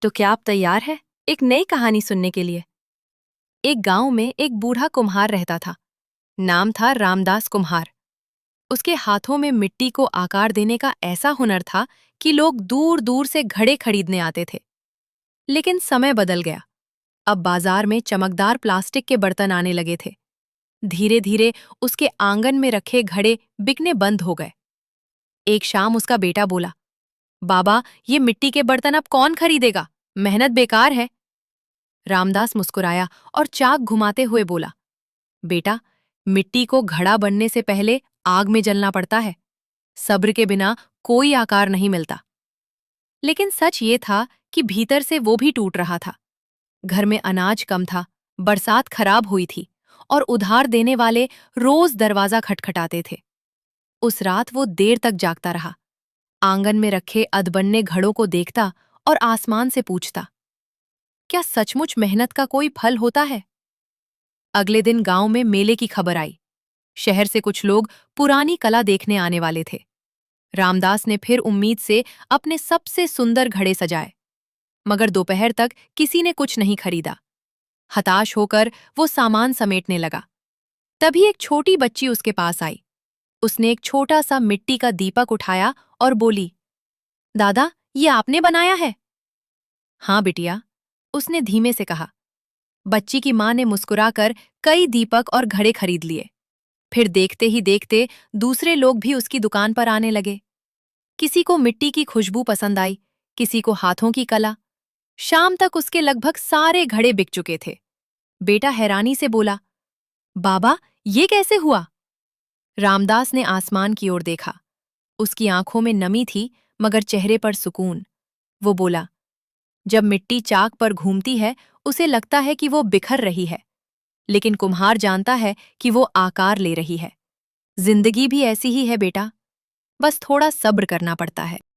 तो क्या आप तैयार हैं एक नई कहानी सुनने के लिए? एक गांव में एक बूढ़ा कुम्हार रहता था। नाम था रामदास कुम्हार। उसके हाथों में मिट्टी को आकार देने का ऐसा हुनर था कि लोग दूर दूर से घड़े खरीदने आते थे। लेकिन समय बदल गया। अब बाजार में चमकदार प्लास्टिक के बर्तन आने लगे थे। धीरे धीरे उसके आंगन में रखे घड़े बिकने बंद हो गए। एक शाम उसका बेटा बोला, बाबा, ये मिट्टी के बर्तन अब कौन खरीदेगा? मेहनत बेकार है। रामदास मुस्कुराया और चाक घुमाते हुए बोला, बेटा, मिट्टी को घड़ा बनने से पहले आग में जलना पड़ता है। सब्र के बिना कोई आकार नहीं मिलता। लेकिन सच ये था कि भीतर से वो भी टूट रहा था। घर में अनाज कम था, बरसात खराब हुई थी और उधार देने वाले रोज दरवाजा खटखटाते थे। उस रात वो देर तक जागता रहा। आंगन में रखे अधबन्ने घड़ों को देखता और आसमान से पूछता, क्या सचमुच मेहनत का कोई फल होता है? अगले दिन गांव में मेले की खबर आई। शहर से कुछ लोग पुरानी कला देखने आने वाले थे। रामदास ने फिर उम्मीद से अपने सबसे सुंदर घड़े सजाए, मगर दोपहर तक किसी ने कुछ नहीं खरीदा। हताश होकर वो सामान समेटने लगा। तभी एक छोटी बच्ची उसके पास आई। उसने एक छोटा सा मिट्टी का दीपक उठाया और बोली, दादा, ये आपने बनाया है? हाँ बिटिया, उसने धीमे से कहा। बच्ची की मां ने मुस्कुराकर कई दीपक और घड़े खरीद लिए। फिर देखते ही देखते दूसरे लोग भी उसकी दुकान पर आने लगे। किसी को मिट्टी की खुशबू पसंद आई, किसी को हाथों की कला। शाम तक उसके लगभग सारे घड़े बिक चुके थे। बेटा हैरानी से बोला, बाबा, ये कैसे हुआ? रामदास ने आसमान की ओर देखा। उसकी आंखों में नमी थी, मगर चेहरे पर सुकून। वो बोला, जब मिट्टी चाक पर घूमती है, उसे लगता है कि वो बिखर रही है, लेकिन कुम्हार जानता है कि वो आकार ले रही है। जिंदगी भी ऐसी ही है बेटा, बस थोड़ा सब्र करना पड़ता है।